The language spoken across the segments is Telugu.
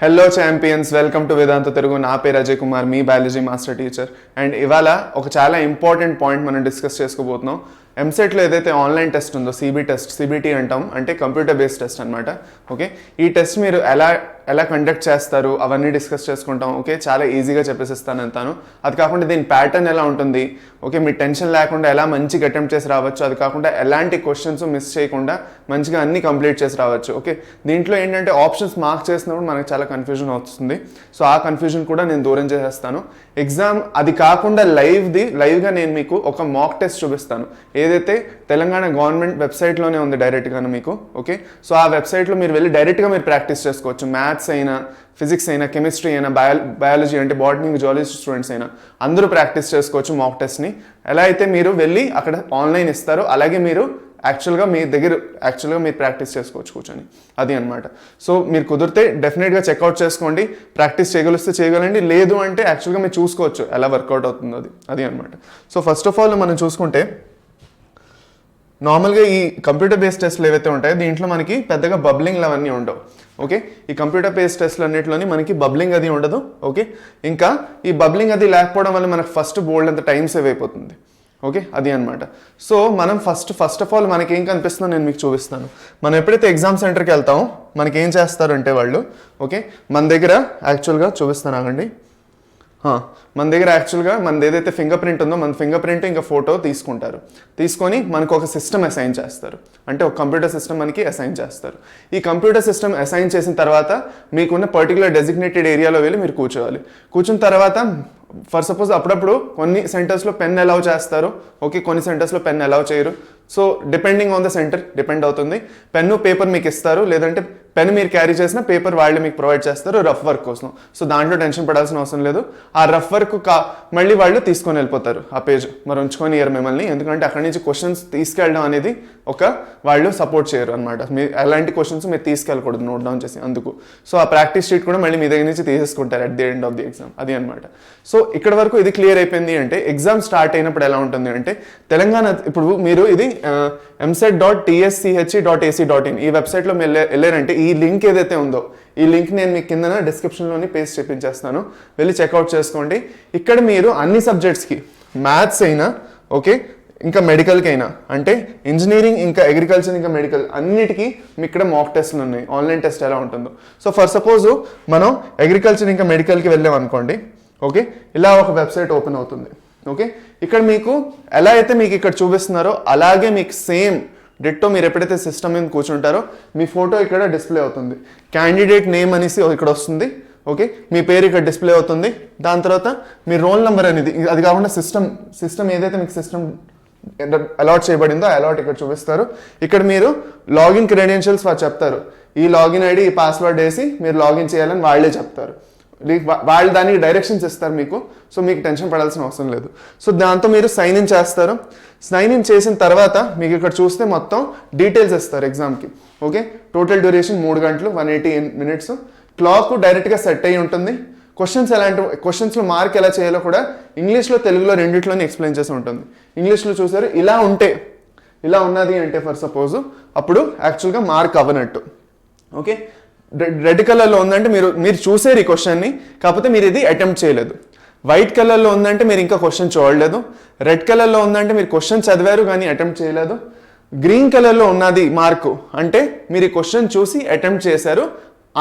హలో ఛాంపియన్స్, వెల్కమ్ టు వేదాంత తెలుగు. నా పేరు అజయ్ కుమార్, మీ బయాలజీ మాస్టర్ టీచర్. అండ్ ఇవాళ ఒక చాలా ఇంపార్టెంట్ పాయింట్ మనం డిస్కస్ చేసుకోబోతున్నాం. ఎంసెట్లో ఏదైతే ఆన్లైన్ టెస్ట్ ఉందో, సిబిటి అంటాం, అంటే కంప్యూటర్ బేస్డ్ టెస్ట్ అనమాట. ఓకే, ఈ టెస్ట్ మీరు ఎలా కండక్ట్ చేస్తారు అవన్నీ డిస్కస్ చేసుకుంటాం. ఓకే, చాలా ఈజీగా చెప్పేసిస్తాను అంతాను. అది కాకుండా దీని ప్యాటర్న్ ఎలా ఉంటుంది, ఓకే, మీ టెన్షన్ లేకుండా ఎలా మంచిగా అటెంప్ట్ చేసి రావచ్చు, అది కాకుండా ఎలాంటి క్వశ్చన్స్ మిస్ చేయకుండా మంచిగా అన్ని కంప్లీట్ చేసి రావచ్చు. ఓకే, దీంట్లో ఏంటంటే ఆప్షన్స్ మార్క్ చేసినప్పుడు మనకు చాలా కన్ఫ్యూజన్ వస్తుంది. సో ఆ కన్ఫ్యూజన్ కూడా నేను దూరం చేసేస్తాను. ఎగ్జామ్ అది కాకుండా లైవ్గా నేను మీకు ఒక మాక్ టెస్ట్ చూపిస్తాను, ఏదైతే తెలంగాణ గవర్నమెంట్ వెబ్సైట్లోనే ఉంది డైరెక్ట్గాను మీకు. ఓకే, సో ఆ వెబ్సైట్లో మీరు వెళ్ళి డైరెక్ట్గా మీరు ప్రాక్టీస్ చేసుకోవచ్చు. మ్యాథ్స్ అయినా, ఫిజిక్స్ అయినా, కెమిస్ట్రీ అయినా, బయాలజీ అంటే బాటనీ, జువాలజీ స్టూడెంట్స్ అయినా అందరూ ప్రాక్టీస్ చేసుకోవచ్చు మాక్ టెస్ట్ని. ఎలా అయితే మీరు వెళ్ళి అక్కడ ఆన్లైన్ ఇస్తారో అలాగే మీరు యాక్చువల్గా మీరు ప్రాక్టీస్ చేసుకోవచ్చు కూర్చొని. అది అనమాట. సో మీరు కుదిరితే డెఫినెట్గా చెక్అవుట్ చేసుకోండి. ప్రాక్టీస్ చేయగలిస్తే చేయగలండి, లేదు అంటే యాక్చువల్గా మీరు చూసుకోవచ్చు ఎలా వర్కౌట్ అవుతుందో. అది అనమాట. సో ఫస్ట్ ఆఫ్ ఆల్ మనం చూసుకుంటే, నార్మల్గా ఈ కంప్యూటర్ బేస్డ్ టెస్ట్లు ఏవైతే ఉంటాయో దీంట్లో మనకి పెద్దగా బబ్లింగ్లు అవన్నీ ఉండవు. ఓకే, ఈ కంప్యూటర్ బేస్డ్ టెస్ట్లు అన్నింటిలోని మనకి బబ్లింగ్ అది ఉండదు. ఓకే, ఇంకా ఈ బబ్లింగ్ అది లేకపోవడం వల్ల మనకు ఫస్ట్ బోల్డ్ అంత టైం సేవ్ అయిపోతుంది. ఓకే, అది అనమాట. సో మనం ఫస్ట్ ఆఫ్ ఆల్ మనకి ఏం కనిపిస్తుందో నేను మీకు చూపిస్తాను. మనం ఎప్పుడైతే ఎగ్జామ్ సెంటర్కి వెళ్తామో మనకి ఏం చేస్తారంటే వాళ్ళు, ఓకే, మన దగ్గర యాక్చువల్గా చూపిస్తాను ఆగండి. మన దగ్గర యాక్చువల్గా మనది ఏదైతే ఫింగర్ ప్రింట్ ఉందో, మన ఫింగర్ ప్రింట్ ఇంకా ఫోటో తీసుకొని మనకు ఒక సిస్టమ్ అసైన్ చేస్తారు. అంటే ఒక కంప్యూటర్ సిస్టమ్ మనకి అసైన్ చేస్తారు. ఈ కంప్యూటర్ సిస్టమ్ అసైన్ చేసిన తర్వాత మీకున్న పర్టికులర్ డెసిగ్నేటెడ్ ఏరియాలో వెళ్ళి మీరు కూర్చోవాలి. కూర్చున్న తర్వాత ఫర్ సపోజ్ అప్పుడప్పుడు కొన్ని సెంటర్స్లో పెన్ అలౌ చేస్తారు. ఓకే, కొన్ని సెంటర్స్లో పెన్ అలౌ చేయరు. So depending on the centre depend అవుతుంది. పెన్ను, పేపర్ మీకు ఇస్తారు, లేదంటే పెన్ మీరు క్యారీ చేసిన పేపర్ వాళ్ళు మీకు ప్రొవైడ్ చేస్తారు రఫ్ వర్క్ కోసం. సో దాంట్లో టెన్షన్ పడాల్సిన అవసరం లేదు. ఆ రఫ్ వర్క్ మళ్ళీ వాళ్ళు తీసుకొని వెళ్ళిపోతారు ఆ పేజ్, మరి ఉంచుకొని ఇయర్ మిమ్మల్ని. ఎందుకంటే అక్కడి నుంచి క్వశ్చన్స్ తీసుకెళ్ళడం అనేది వాళ్ళు సపోర్ట్ చేయరు అనమాట. మీరు ఎలాంటి క్వశ్చన్స్ మీరు తీసుకెళ్ళకూడదు నోట్ డౌన్ చేసి, అందుకు. సో ఆ ప్రాక్టీస్ షీట్ కూడా మళ్ళీ మీ దగ్గర నుంచి తీసేసుకుంటారు at the end of the exam. అది అనమాట. సో ఇక్కడ వరకు ఇది క్లియర్ అయిపోయింది. అంటే ఎగ్జామ్ స్టార్ట్ అయినప్పుడు ఎలా ఉంటుంది అంటే, తెలంగాణ ఇప్పుడు మీరు ఇది mset.tschhe.ac.in ఈ వెబ్సైట్లో మీరు వెళ్ళారంటే ఈ లింక్ ఏదైతే ఉందో ఈ లింక్ నేను మీకు కింద డిస్క్రిప్షన్లోని పేస్ట్ చేపించేస్తాను, వెళ్ళి చెక్అవుట్ చేసుకోండి. ఇక్కడ మీరు అన్ని సబ్జెక్ట్స్కి, మ్యాథ్స్ అయినా, ఓకే, ఇంకా మెడికల్కి అయినా, అంటే ఇంజనీరింగ్ ఇంకా అగ్రికల్చర్ ఇంకా మెడికల్ అన్నిటికీ మీ ఇక్కడ మాక్ టెస్ట్లు ఉన్నాయి. ఆన్లైన్ టెస్ట్ ఎలా ఉంటుందో. సో ఫర్ సపోజ్ మనం అగ్రికల్చర్ ఇంకా మెడికల్కి వెళ్ళాం అనుకోండి. ఓకే, ఇలా ఒక వెబ్సైట్ ఓపెన్ అవుతుంది. ఓకే, ఇక్కడ మీకు ఎలా అయితే మీకు ఇక్కడ చూపిస్తున్నారో అలాగే మీకు సేమ్ డిట్టో మీరు ఎప్పుడైతే సిస్టమ్ మీద కూర్చుంటారో మీ ఫోటో ఇక్కడ డిస్ప్లే అవుతుంది. క్యాండిడేట్ నేమ్ అనేసి ఇక్కడ వస్తుంది. ఓకే, మీ పేరు ఇక్కడ డిస్ప్లే అవుతుంది. దాని తర్వాత మీ రోల్ నెంబర్ అనేది, అది కాకుండా సిస్టమ్ ఏదైతే మీకు సిస్టమ్ అలాట్ చేయబడిందో ఆ అలాట్ ఇక్కడ చూపిస్తారు. ఇక్కడ మీరు లాగిన్ క్రెడెన్షియల్స్ వాళ్ళు చెప్తారు. ఈ లాగిన్ ఐడి, ఈ పాస్వర్డ్ వేసి మీరు లాగిన్ చేయాలని వాళ్ళే చెప్తారు. వాళ్ళు దానికి డైరెక్షన్స్ ఇస్తారు మీకు. సో మీకు టెన్షన్ పడాల్సిన అవసరం లేదు. సో దాంతో మీరు సైన్ ఇన్ చేస్తారు. సైన్ ఇన్ చేసిన తర్వాత మీకు ఇక్కడ చూస్తే మొత్తం డీటెయిల్స్ ఇస్తారు ఎగ్జామ్కి. ఓకే, టోటల్ డ్యూరేషన్ 3 గంటలు 180 minutes. క్లాక్ డైరెక్ట్గా సెట్ అయ్యి ఉంటుంది. క్వశ్చన్స్లో మార్క్ ఎలా చేయాలో కూడా ఇంగ్లీష్లో, తెలుగులో రెండిట్లోనే ఎక్స్ప్లెయిన్ చేసి ఉంటుంది. ఇంగ్లీష్లో చూసారు, ఇలా ఉన్నది అంటే ఫర్ సపోజ్ అప్పుడు యాక్చువల్గా మార్క్ అవ్వనట్టు. ఓకే, రెడ్ కలర్లో ఉందంటే మీరు చూసారు ఈ క్వశ్చన్ని, కాకపోతే మీరు ఇది అటెంప్ట్ చేయలేదు. వైట్ కలర్లో ఉందంటే మీరు ఇంకా క్వశ్చన్ చూడలేదు. రెడ్ కలర్లో ఉందంటే మీరు క్వశ్చన్ చదివారు కానీ అటెంప్ట్ చేయలేదు. గ్రీన్ కలర్లో ఉన్నది మార్కు అంటే మీరు ఈ క్వశ్చన్ చూసి అటెంప్ట్ చేశారు,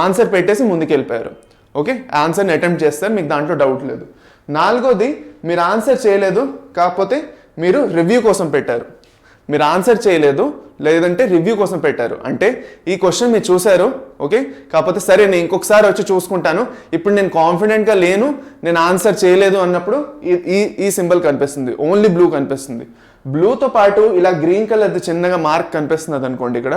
ఆన్సర్ పెట్టేసి ముందుకు వెళ్ళిపోయారు. ఓకే, ఆన్సర్ని అటెంప్ట్ చేస్తారు, మీకు దాంట్లో డౌట్ లేదు. 4వది మీరు ఆన్సర్ చేయలేదు, కాకపోతే మీరు రివ్యూ కోసం పెట్టారు. మీరు ఆన్సర్ చేయలేదు లేదంటే రివ్యూ కోసం పెట్టారు. అంటే ఈ క్వశ్చన్ మీరు చూశారు, ఓకే, కాకపోతే సరే నేను ఇంకొకసారి వచ్చి చూసుకుంటాను, ఇప్పుడు నేను కాన్ఫిడెంట్గా లేను, నేను ఆన్సర్ చేయలేదు అన్నప్పుడు ఈ సింబల్ కనిపిస్తుంది, ఓన్లీ బ్లూ కనిపిస్తుంది. బ్లూతో పాటు ఇలా గ్రీన్ కలర్ది చిన్నగా మార్క్ కనిపిస్తున్నది అనుకోండి ఇక్కడ,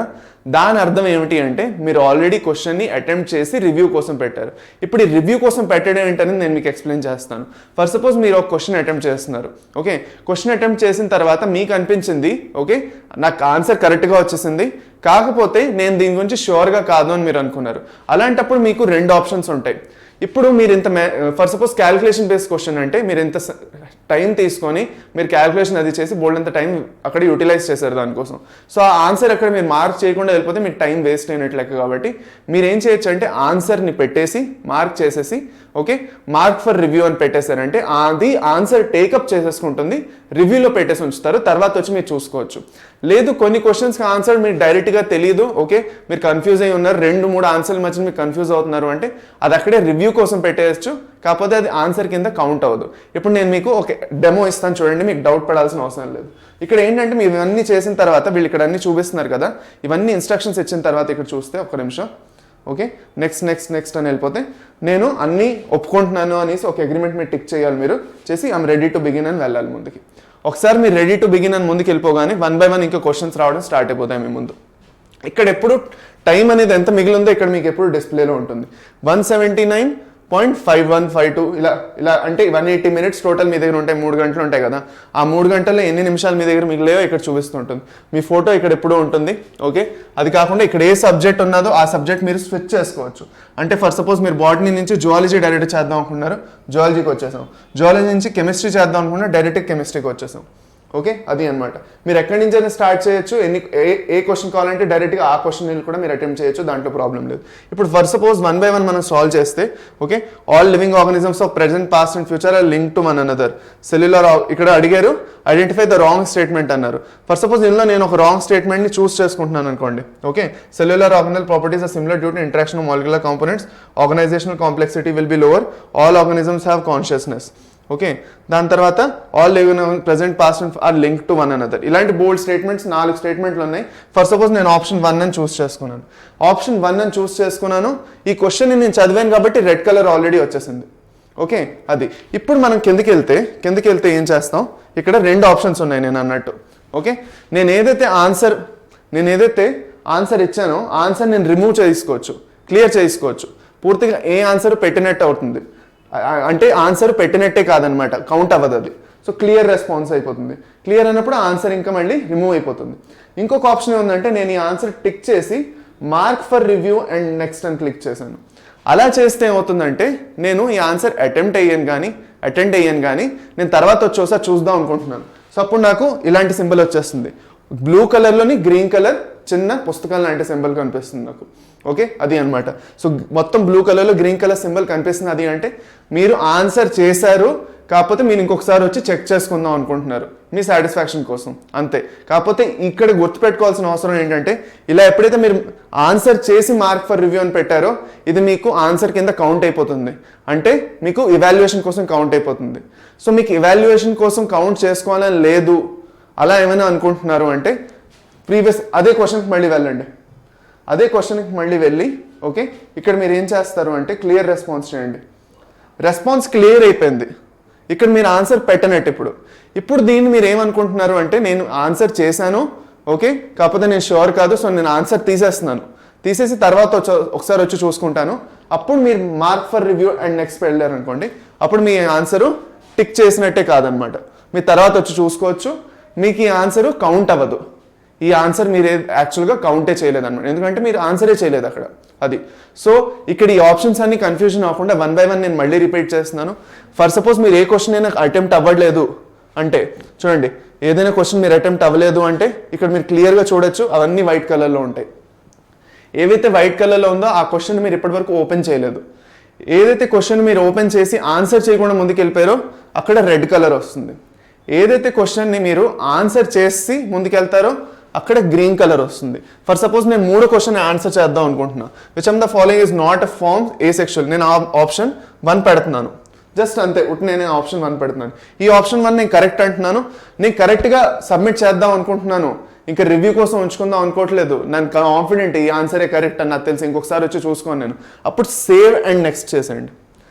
దాని అర్థం ఏమిటి అంటే మీరు ఆల్రెడీ క్వశ్చన్ని అటెంప్ట్ చేసి రివ్యూ కోసం పెట్టారు. ఇప్పుడు ఈ రివ్యూ కోసం పెట్టడం ఏంటని నేను మీకు ఎక్స్ప్లెయిన్ చేస్తాను. ఫర్ సపోజ్ మీరు ఒక క్వశ్చన్ అటెంప్ట్ చేస్తున్నారు. ఓకే, క్వశ్చన్ అటెంప్ట్ చేసిన తర్వాత మీకు అనిపించింది, ఓకే, నాకు ఆన్సర్ కరెక్ట్గా వచ్చేసింది, కాకపోతే నేను దీని గురించి షూర్గా కాదు అని మీరు అనుకున్నారు. అలాంటప్పుడు మీకు 2 ఆప్షన్స్ ఉంటాయి. ఇప్పుడు మీరు ఇంత for suppose calculation based question అంటే మీరు ఇంత టైం తీసుకొని మీరు క్యాలిక్యులేషన్ అది చేసి బోల్డ్ అంత టైం అక్కడ యూటిలైజ్ చేశారు దానికోసం. సో ఆ ఆన్సర్ అక్కడ మీరు మార్క్ చేయకుండా వెళ్ళిపోతే మీకు టైం వేస్ట్ అయినట్లు లెక్క. కాబట్టి మీరు ఏం చేయొచ్చు అంటే ఆన్సర్ని పెట్టేసి మార్క్ చేసేసి ఓకే మార్క్ ఫర్ రివ్యూ అని పెట్టేశారంటే అది ఆన్సర్ టేకప్ చేసేసుకుంటుంది, రివ్యూలో పెట్టేసి ఉంచుతారు, తర్వాత వచ్చి మీరు చూసుకోవచ్చు. లేదు కొన్ని క్వశ్చన్స్కి ఆన్సర్ మీరు డైరెక్ట్గా తెలియదు, ఓకే మీరు కన్ఫ్యూజ్ అయి ఉన్నారు, 2-3 ఆన్సర్ల మధ్య మీరు కన్ఫ్యూజ్ అవుతున్నారు అంటే అది అక్కడే రివ్యూ కోసం పెట్టేయచ్చు, కాకపోతే అది ఆన్సర్ కింద కౌంట్ అవ్వదు. ఇప్పుడు నేను మీకు ఒక డెమో ఇస్తాను చూడండి, మీకు డౌట్ పడాల్సిన అవసరం లేదు. ఇక్కడ ఏంటంటే మీరు ఇవన్నీ చేసిన తర్వాత వీళ్ళు ఇక్కడ అన్ని చూపిస్తున్నారు కదా, ఇవన్నీ ఇన్స్ట్రక్షన్స్ ఇచ్చిన తర్వాత ఇక్కడ చూస్తే ఒక్క నిమిషం ఓకే నెక్స్ట్ అని వెళ్ళిపోతే నేను అన్నీ ఒప్పుకుంటున్నాను అనేసి ఒక అగ్రిమెంట్ మీరు టిక్ చేయాలి, మీరు చేసి ఐఎమ్ రెడీ టు బిగిన్ అని వెళ్ళాలి ముందుకి. ఒకసారి మీరు రెడీ టు బిగిన్ అని ముందుకు వెళ్ళిపోగానే 1 by 1 ఇంకా క్వశ్చన్స్ రావడం స్టార్ట్ అయిపోతాయి మీ ముందు. ఇక్కడ ఎప్పుడు టైం అనేది ఎంత మిగిలిందో ఇక్కడ మీకు ఎప్పుడు డిస్ప్లేలో ఉంటుంది. 179.5152 ఇలా అంటే 180 minutes టోటల్ మీ దగ్గర ఉంటాయి, 3 గంటలు ఉంటాయి కదా, ఆ 3 గంటల్లో ఎన్ని నిమిషాలు మీ దగ్గర మిగిలేయో ఇక్కడ చూపిస్తుంటుంది. మీ ఫోటో ఇక్కడ ఎప్పుడూ ఉంటుంది ఓకే. అది కాకుండా ఇక్కడ ఏ సబ్జెక్ట్ ఉన్నదో ఆ సబ్జెక్ట్ మీరు స్విచ్ చేసుకోవచ్చు. అంటే ఫర్ సపోజ్ మీరు బాటనీ నుంచి జువాలజీ డైరెక్ట్ చేద్దాం అనుకున్నారు, జువాలజీకి వచ్చేసాం. జువాలజీ నుంచి కెమిస్ట్రీ చేద్దాం అనుకున్నా డైరెక్ట్ కెమిస్ట్రీకి వచ్చేసాం. ఓకే అది అనమాట. మీరు ఎక్కడి నుంచి అయినా స్టార్ట్ చేయొచ్చు, ఏ క్వశ్చన్ కావాలంటే డైరెక్ట్గా ఆ క్వశ్చన్ కూడా మీరు అటెంప్ట్ చేయొచ్చు, దాంట్లో ప్రాబ్లం లేదు. ఇప్పుడు ఫర్ సపోజ్ 1 by 1 మనం సాల్వ్ చేస్తే okay all living organisms of present past and future are link to one another cellular. ఇక్కడ అడిగారు ఐడెంటిఫై ద రాంగ్ స్టేట్మెంట్ అన్నారు. ఫర్ సపోజ్ ఇందులో నేను ఒక రాంగ్ స్టేట్మెంట్ని చూస్ చేసుకుంటున్నాను అనుకోండి okay. Cellular organismal properties are similar due to interaction of molecular components, organizational complexity will be lower, all organisms have consciousness okay. దాని తర్వాత all living present past and are link to one another. ఇలాంటి బోల్డ్ స్టేట్మెంట్స్ 4 స్టేట్మెంట్లు ఉన్నాయి. ఫర్ సపోజ్ నేను ఆప్షన్ 1 అని చూస్ చేసుకున్నాను. ఆప్షన్ 1 అని చూస్ చేసుకున్నాను. ఈ క్వశ్చన్ని నేను చదివాను కాబట్టి రెడ్ కలర్ ఆల్రెడీ వచ్చేసింది ఓకే. అది ఇప్పుడు మనం కిందకి వెళ్తే ఏం చేస్తాం, ఇక్కడ 2 ఆప్షన్స్ ఉన్నాయి నేను అన్నట్టు ఓకే. నేను ఏదైతే ఆన్సర్ ఇచ్చానో ఆన్సర్ నేను రిమూవ్ చేసుకోవచ్చు, క్లియర్ చేసుకోవచ్చు. పూర్తిగా ఏ ఆన్సర్ పెట్టినట్టు అవుతుంది, అంటే ఆన్సర్ పెట్టినట్టే కాదనమాట, కౌంట్ అవ్వదు అది. సో క్లియర్ రెస్పాన్స్ అయిపోతుంది. క్లియర్ అన్నప్పుడు ఆన్సర్ ఇంకా మళ్ళీ రిమూవ్ అయిపోతుంది. ఇంకొక ఆప్షన్ ఏంటంటే నేను ఈ ఆన్సర్ టిక్ చేసి mark for review and next అని క్లిక్ చేశాను. అలా చేస్తే ఏమవుతుందంటే నేను ఈ ఆన్సర్ అటెండ్ అయ్యాను కానీ నేను తర్వాత వచ్చేసారి చూద్దాం అనుకుంటున్నాను. సో అప్పుడు నాకు ఇలాంటి సింబల్ వచ్చేస్తుంది, బ్లూ కలర్లోని గ్రీన్ కలర్ చిన్న పుస్తకం లాంటి సింబల్ కనిపిస్తుంది నాకు ఓకే. అది అనమాట. సో మొత్తం బ్లూ కలర్లో గ్రీన్ కలర్ సింబల్ కనిపిస్తుంది. అది అంటే మీరు ఆన్సర్ చేశారు, కాకపోతే మీరు ఇంకొకసారి వచ్చి చెక్ చేసుకుందాం అనుకుంటున్నారు మీ సాటిస్ఫాక్షన్ కోసం అంతే. కాకపోతే ఇక్కడ గుర్తుపెట్టుకోవాల్సిన అవసరం ఏంటంటే ఇలా ఎప్పుడైతే మీరు ఆన్సర్ చేసి మార్క్ ఫర్ రివ్యూ అని పెట్టారో ఇది మీకు ఆన్సర్ కింద కౌంట్ అయిపోతుంది, అంటే మీకు ఇవాల్యుయేషన్ కోసం కౌంట్ అయిపోతుంది. సో మీకు ఇవాల్యుయేషన్ కోసం కౌంట్ చేసుకోవాలని లేదు అలా ఏమైనా అనుకుంటున్నారు అంటే ప్రీవియస్ అదే క్వశ్చన్కి మళ్ళీ వెళ్ళి ఓకే ఇక్కడ మీరు ఏం చేస్తారు అంటే క్లియర్ రెస్పాన్స్ చేయండి. రెస్పాన్స్ క్లియర్ అయిపోయింది, ఇక్కడ మీరు ఆన్సర్ పెట్టనట్టు. ఇప్పుడు దీన్ని మీరు ఏమనుకుంటున్నారు అంటే నేను ఆన్సర్ చేశాను ఓకే, కాకపోతే నేను షూర్ కాదు, సో నేను ఆన్సర్ తీసేసి తర్వాత ఒకసారి వచ్చి చూసుకుంటాను. అప్పుడు మీరు mark for review and next వెళ్ళారు అనుకోండి, అప్పుడు మీ ఆన్సరు టిక్ చేసినట్టే కాదనమాట, మీరు తర్వాత వచ్చి చూసుకోవచ్చు. మీకు ఈ ఆన్సరు కౌంట్ అవ్వదు, ఈ ఆన్సర్ మీరు యాక్చువల్గా కౌంటే చేయలేదు అనమాట, ఎందుకంటే మీరు ఆన్సరే చేయలేదు అక్కడ అది. సో ఇక్కడ ఈ ఆప్షన్స్ అన్ని కన్ఫ్యూజన్ అవ్వకుండా 1 by 1 నేను మళ్ళీ రిపీట్ చేస్తున్నాను. ఫర్ సపోజ్ మీరు ఏ క్వశ్చన్ అయినా అటెంప్ట్ అవ్వట్లేదు అంటే చూడండి, ఏదైనా క్వశ్చన్ మీరు అటెంప్ట్ అవ్వలేదు అంటే ఇక్కడ మీరు క్లియర్గా చూడొచ్చు అవన్నీ వైట్ కలర్లో ఉంటాయి. ఏవైతే వైట్ కలర్లో ఉందో ఆ క్వశ్చన్ మీరు ఇప్పటివరకు ఓపెన్ చేయలేదు. ఏదైతే క్వశ్చన్ మీరు ఓపెన్ చేసి ఆన్సర్ చేయకుండా ముందుకు వెళ్ళిపోయారో అక్కడ రెడ్ కలర్ వస్తుంది. ఏదైతే క్వశ్చన్ని మీరు ఆన్సర్ చేసి ముందుకెళ్తారో అక్కడ గ్రీన్ కలర్ వస్తుంది. ఫర్ సపోజ్ నేను 3 క్వశ్చన్ ఆన్సర్ చేద్దాం అనుకుంటున్నా, which of the following is not a form asexual. నేను ఆప్షన్ 1 పెడుతున్నాను, జస్ట్ అంతే నేను ఆప్షన్ 1 పెడుతున్నాను. ఈ ఆప్షన్ 1 నేను కరెక్ట్ అంటున్నాను, నేను కరెక్ట్గా సబ్మిట్ చేద్దాం అనుకుంటున్నాను, ఇంకా రివ్యూ కోసం ఉంచుకుందాం అనుకోవట్లేదు, నేను కాన్ఫిడెంట్ ఈ ఆన్సరే కరెక్ట్ అని నాకు తెలిసి ఇంకొకసారి వచ్చి చూసుకోను నేను. అప్పుడు సేవ్ అండ్ నెక్స్ట్ చేసేయండి.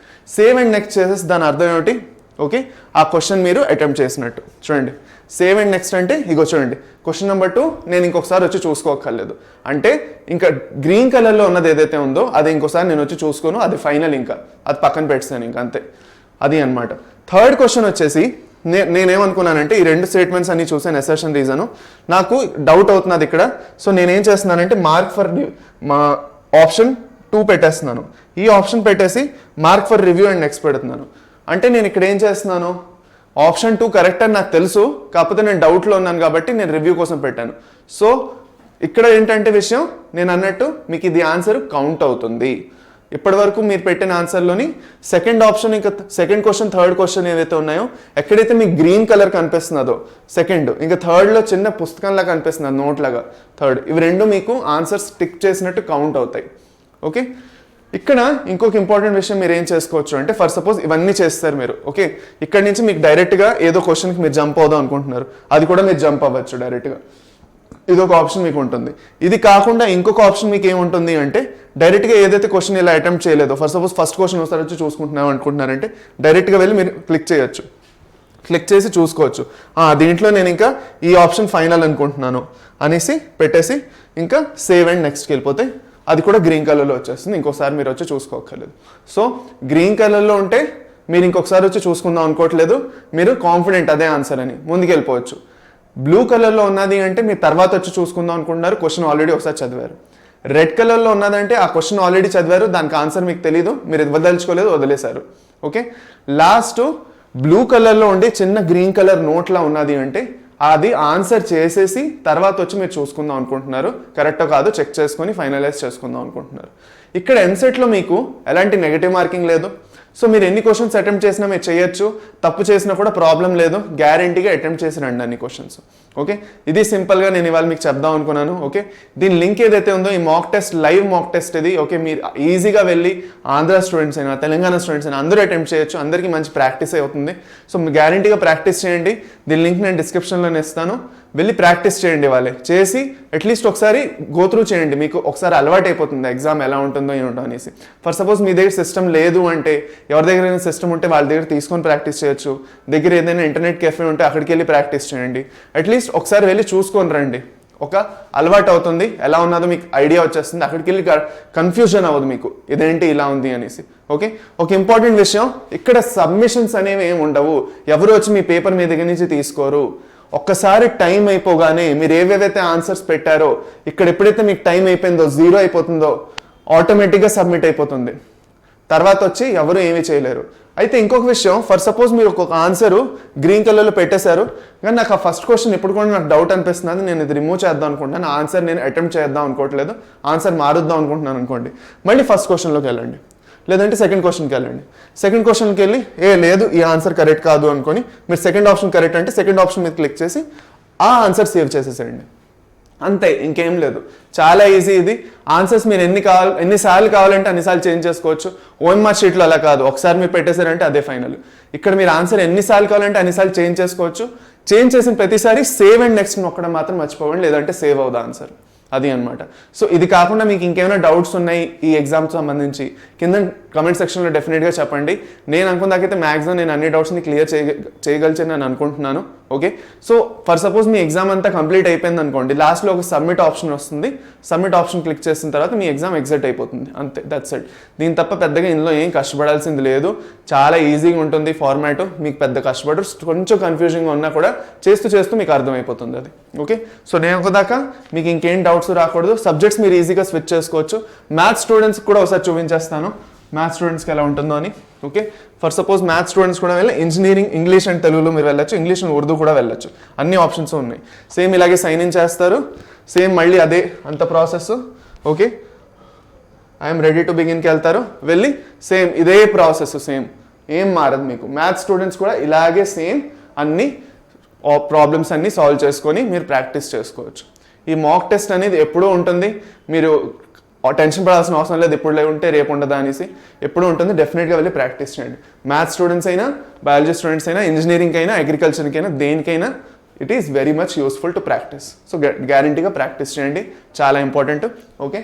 సేవ్ అండ్ నెక్స్ట్ చేసేసి దాని అర్థం ఏమిటి ఓకే, ఆ క్వశ్చన్ మీరు అటెంప్ట్ చేసినట్టు. చూడండి సేవ్ అండ్ నెక్స్ట్ అంటే ఇగో చూడండి క్వశ్చన్ నెంబర్ 2 నేను ఇంకొకసారి వచ్చి చూసుకోకర్లేదు, అంటే ఇంకా గ్రీన్ కలర్లో ఉన్నది ఏదైతే ఉందో అది ఇంకోసారి నేను వచ్చి చూసుకోను, అది ఫైనల్, ఇంకా అది పక్కన పెట్టాను ఇంకా అంతే. అది అనమాట. థర్డ్ క్వశ్చన్ వచ్చేసి నేనేమనుకున్నానంటే ఈ 2 స్టేట్మెంట్స్ అన్ని చూసాను, అసర్షన్ రీజను నాకు డౌట్ అవుతున్నది ఇక్కడ. సో నేనేం చేస్తున్నానంటే మార్క్ ఫర్ మా ఆప్షన్ 2 పెట్టేస్తున్నాను. ఈ ఆప్షన్ పెట్టేసి mark for review and next పెడుతున్నాను. అంటే నేను ఇక్కడ ఏం చేస్తున్నాను, ఆప్షన్ 2 కరెక్ట్ అని నాకు తెలుసు, కాకపోతే నేను డౌట్లో ఉన్నాను కాబట్టి నేను రివ్యూ కోసం పెట్టాను. సో ఇక్కడ ఏంటంటే విషయం, నేను అన్నట్టు మీకు ఇది ఆన్సర్ కౌంట్ అవుతుంది. ఇప్పటి వరకు మీరు పెట్టిన ఆన్సర్లోని సెకండ్ ఆప్షన్, ఇంకా సెకండ్ క్వశ్చన్, థర్డ్ క్వశ్చన్ ఏవైతే ఉన్నాయో, ఎక్కడైతే మీకు గ్రీన్ కలర్ కనిపిస్తున్నదో సెకండ్, ఇంకా థర్డ్లో చిన్న పుస్తకంలా కనిపిస్తున్నది నోట్ లాగా థర్డ్, ఇవి రెండు మీకు ఆన్సర్స్ టిక్ చేసినట్టు కౌంట్ అవుతాయి. ఓకే, ఇక్కడ ఇంకొక ఇంపార్టెంట్ విషయం మీరు ఏం చేసుకోవచ్చు అంటే, ఫర్ సపోజ్ ఇవన్నీ చేస్తారు మీరు, ఓకే, ఇక్కడ నుంచి మీకు డైరెక్ట్గా ఏదో క్వశ్చన్కి మీరు జంప్ అవుదాం అనుకుంటున్నారు, అది కూడా మీరు జంప్ అవ్వచ్చు డైరెక్ట్గా. ఇదొక ఆప్షన్ మీకు ఉంటుంది. ఇది కాకుండా ఇంకొక ఆప్షన్ మీకు ఏముంటుంది అంటే, డైరెక్ట్గా ఏదైతే క్వశ్చన్ ఇలా అటెంప్ట్ చేయలేదో, ఫర్ సపోజ్ ఫస్ట్ క్వశ్చన్ ఒకసారి వచ్చి చూసుకుంటున్నాం అనుకుంటున్నారంటే డైరెక్ట్గా వెళ్ళి మీరు క్లిక్ చేయొచ్చు, క్లిక్ చేసి చూసుకోవచ్చు. దీంట్లో నేను ఇంకా ఈ ఆప్షన్ ఫైనల్ అనుకుంటున్నాను అనేసి పెట్టేసి ఇంకా సేవ్ అండ్ నెక్స్ట్కి వెళ్ళిపోతే అది కూడా గ్రీన్ కలర్లో వచ్చేస్తుంది. ఇంకొకసారి మీరు వచ్చి చూసుకోక్కర్లేదు. సో గ్రీన్ కలర్లో ఉంటే మీరు ఇంకొకసారి వచ్చి చూసుకుందాం అనుకోవట్లేదు, మీరు కాన్ఫిడెంట్ అదే ఆన్సర్ అని ముందుకు వెళ్ళిపోవచ్చు. బ్లూ కలర్లో ఉన్నది అంటే మీరు తర్వాత వచ్చి చూసుకుందాం అనుకుంటున్నారు, క్వశ్చన్ ఆల్రెడీ ఒకసారి చదివారు. రెడ్ కలర్లో ఉన్నదంటే ఆ క్వశ్చన్ ఆల్రెడీ చదివారు, దానికి ఆన్సర్ మీకు తెలియదు, మీరు ఇవ్వదలుచుకోలేదు, వదిలేశారు. ఓకే, లాస్ట్ బ్లూ కలర్లో ఉండి చిన్న గ్రీన్ కలర్ నోట్లా ఉన్నది అంటే అది ఆన్సర్ చేసేసి తర్వాత వచ్చి మీరు చూసుకుందాం అనుకుంటున్నారు, కరెక్టో కాదో చెక్ చేసుకొని ఫైనలైజ్ చేసుకుందాం అనుకుంటున్నారు. ఇక్కడ ఎంసెట్లో మీకు ఎలాంటి నెగటివ్ మార్కింగ్ లేదు. సో మీరు ఎన్ని క్వశ్చన్స్ అటెంప్ట్ చేసినా మీరు చేయొచ్చు, తప్పు చేసినా కూడా ప్రాబ్లం లేదు, గ్యారంటీగా అటెంప్ట్ చేసి రండి అన్ని క్వశ్చన్స్. ఓకే, ఇది సింపుల్గా నేను ఇవాళ మీకు చెప్దాం అనుకున్నాను. ఓకే, దీని లింక్ ఏదైతే ఉందో ఈ mock test, live mock test ఇది. ఓకే, మీరు ఈజీగా వెళ్ళి ఆంధ్ర స్టూడెంట్స్ అయినా తెలంగాణ స్టూడెంట్స్ అయినా అందరూ అటెంప్ట్ చేయొచ్చు, అందరికీ మంచి ప్రాక్టీస్ అవుతుంది. సో మీరు గ్యారంటీగా ప్రాక్టీస్ చేయండి. దీని లింక్ నేను డిస్క్రిప్షన్లోనే ఇస్తాను, వెళ్ళి ప్రాక్టీస్ చేయండి. వాళ్ళే చేసి అట్లీస్ట్ ఒకసారి గో త్రూ చేయండి, మీకు ఒకసారి అలవాటు అయిపోతుంది ఎగ్జామ్ ఎలా ఉంటుందో ఏంటో అనేసి. ఫర్ సపోజ్ మీ దగ్గర సిస్టమ్ లేదు అంటే, ఎవరి దగ్గర ఏదైనా సిస్టమ్ ఉంటే వాళ్ళ దగ్గర తీసుకొని ప్రాక్టీస్ చేయొచ్చు, దగ్గర ఏదైనా ఇంటర్నెట్ కెఫే ఉంటే అక్కడికి వెళ్ళి ప్రాక్టీస్ చేయండి. అట్లీస్ట్ ఒకసారి వెళ్ళి చూసుకొని రండి, ఒక అలవాటు అవుతుంది, ఎలా ఉన్నదో మీకు ఐడియా వచ్చేస్తుంది, అక్కడికి వెళ్ళి కన్ఫ్యూజన్ అవ్వదు మీకు ఇదేంటి ఇలా ఉంది అనేసి. ఓకే, ఒక ఇంపార్టెంట్ విషయం, ఇక్కడ సబ్మిషన్స్ అనేవి ఏమి ఉండవు, ఎవరు వచ్చి మీ పేపర్ మీ దగ్గర నుంచి తీసుకోరు. ఒక్కసారి టైం అయిపోగానే మీరు ఏవేవైతే ఆన్సర్స్ పెట్టారో, ఇక్కడ ఎప్పుడైతే మీకు టైం అయిపోయిందో, 0 అయిపోతుందో, ఆటోమేటిక్గా సబ్మిట్ అయిపోతుంది. తర్వాత వచ్చి ఎవరు ఏమీ చేయలేరు. అయితే ఇంకొక విషయం, ఫర్ సపోజ్ మీరు ఒక్కొక్క ఆన్సరు గ్రీన్ కలర్లో పెట్టేశారు, కానీ నాకు ఆ ఫస్ట్ క్వశ్చన్ ఇప్పుడు కూడా నాకు డౌట్ అనిపిస్తుంది, నేను ఇది రిమూవ్ చేద్దాం అనుకుంటున్నాను, ఆన్సర్ నేను అటెంప్ట్ చేద్దాం అనుకోవట్లేదు, ఆన్సర్ మారుద్దాం అనుకుంటున్నాను అనుకోండి, మళ్ళీ ఫస్ట్ క్వశ్చన్లోకి వెళ్ళండి, లేదంటే సెకండ్ క్వశ్చన్కి వెళ్ళండి. సెకండ్ క్వశ్చన్కి వెళ్ళి లేదు ఈ ఆన్సర్ కరెక్ట్ కాదు అనుకొని మీరు సెకండ్ ఆప్షన్ కరెక్ట్ అంటే సెకండ్ ఆప్షన్ మీద క్లిక్ చేసి ఆ ఆన్సర్ సేవ్ చేసేసేయండి. అంతే, ఇంకేం లేదు, చాలా ఈజీ ఇది. ఆన్సర్స్ మీరు ఎన్నిసార్లు కావాలంటే అన్నిసార్లు చేంజ్ చేసుకోవచ్చు. ఓఎంఆర్ షీట్లో అలా కాదు, ఒకసారి మీరు పెట్టేశారంటే అదే ఫైనల్. ఇక్కడ మీరు ఆన్సర్ ఎన్నిసార్లు కావాలంటే అన్నిసార్లు చేంజ్ చేసుకోవచ్చు. చేంజ్ చేసిన ప్రతిసారి సేవ్ అండ్ నెక్స్ట్ నొక్కడం మాత్రం మర్చిపోవండి, లేదంటే సేవ్ అవుదా ఆన్సర్, అది అనమాట. సో ఇది కాకుండా మీకు ఇంకేమైనా డౌట్స్ ఉన్నాయి ఈ ఎగ్జామ్కి సంబంధించి కింద కమెంట్ సెక్షన్లో డెఫినెట్గా చెప్పండి. నేను అనుకున్నాకైతే మ్యాక్సిమం నేను అన్ని డౌట్స్ని క్లియర్ చేయగలిచాను నేను అనుకుంటున్నాను. Okay, so for suppose me exam అంతా కంప్లీట్ అయిపోయింది అనుకోండి, లాస్ట్లో ఒక సబ్మిట్ ఆప్షన్ వస్తుంది, సబ్మిట్ ఆప్షన్ క్లిక్ చేసిన తర్వాత మీ ఎగ్జామ్ ఎగ్జిట్ అయిపోతుంది, అంతే, దట్స్ ఇట్. దీని తప్ప పెద్దగా ఇందులో ఏం కష్టపడాల్సింది లేదు, చాలా ఈజీగా ఉంటుంది ఫార్మాట్. మీకు పెద్ద కష్టపడరు, కొంచెం కన్ఫ్యూజింగ్గా ఉన్నా కూడా చేస్తూ చేస్తూ మీకు అర్థమైపోతుంది అది. ఓకే, సో నేను ఒకదాకా మీకు ఇంకేం డౌట్స్ రాకూడదు, సబ్జెక్ట్స్ మీరు ఈజీగా స్విచ్ చేసుకోవచ్చు. మ్యాథ్స్ స్టూడెంట్స్ కూడా ఒకసారి చూపించేస్తాను మ్యాథ్స్ స్టూడెంట్స్కి ఎలా ఉంటుందో అని. Okay, for suppose maths students కూడా వెళ్ళి ఇంజనీరింగ్ ఇంగ్లీష్ అండ్ తెలుగులో మీరు వెళ్ళొచ్చు, ఇంగ్లీష్ అండ్ ఉర్దూ కూడా వెళ్ళొచ్చు, అన్ని ఆప్షన్స్ ఉన్నాయి. సేమ్ ఇలాగే సైన్ ఇన్ చేస్తారు, సేమ్ మళ్ళీ అదే అంత process. Okay, I'm ready to బిగిన్కి వెళ్తారు, వెళ్ళి సేమ్ ఇదే ప్రాసెస్, సేమ్ ఏం మారదు మీకు. మ్యాథ్స్ స్టూడెంట్స్ కూడా ఇలాగే సేమ్ అన్ని ప్రాబ్లమ్స్ అన్ని సాల్వ్ చేసుకొని మీరు ప్రాక్టీస్ చేసుకోవచ్చు. ఈ మాక్ టెస్ట్ అనేది ఎప్పుడూ ఉంటుంది, మీరు టెన్షన్ పడాల్సిన అవసరం లేదు, ఇప్పుడు ఉంటే రేపు ఉండదా అనేసి, ఎప్పుడు ఉంటుంది, డెఫినెట్గా వెళ్ళి ప్రాక్టీస్ చేయండి. మ్యాథ్స్ స్టూడెంట్స్ అయినా, బయాలజీ స్టూడెంట్స్ అయినా, ఇంజనీరింగ్ అయినా, అగ్రికల్చర్కి అయినా, దేనికైనా it is very much useful to practice. So గ్యారంటీగా ప్రాక్టీస్ చేయండి, చాలా ఇంపార్టెంట్. ఓకే,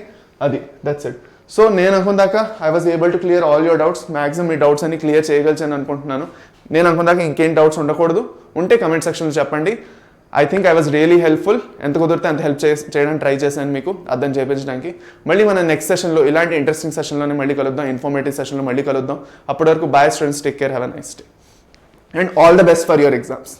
అది దట్స్ ఇట్. సో నేను అనుకున్నాక I was able to clear all your doubts, maximum మీ డౌట్స్ అన్ని క్లియర్ చేయగలిచాను అనుకుంటున్నాను. నేను అనుకున్నాక ఇంకేం డౌట్స్ ఉండకూడదు, ఉంటే కమెంట్ సెక్షన్లో చెప్పండి. I think I was really helpful, ఎంత కుదిరితే అంత హెల్ప్ చేయడానికి ట్రై చేశాను మీకు అర్థం చేయించడానికి. మళ్ళీ మన నెక్స్ట్ సెషన్లో ఇలాంటి ఇంట్రెస్టింగ్ సెషన్లోనే మళ్ళీ కలుద్దాం, ఇన్ఫర్మేటివ్ సెషన్లో మళ్ళీ కలుద్దాం. అప్పటి వరకు bye students, take care, have a nice day and all the best for your exams.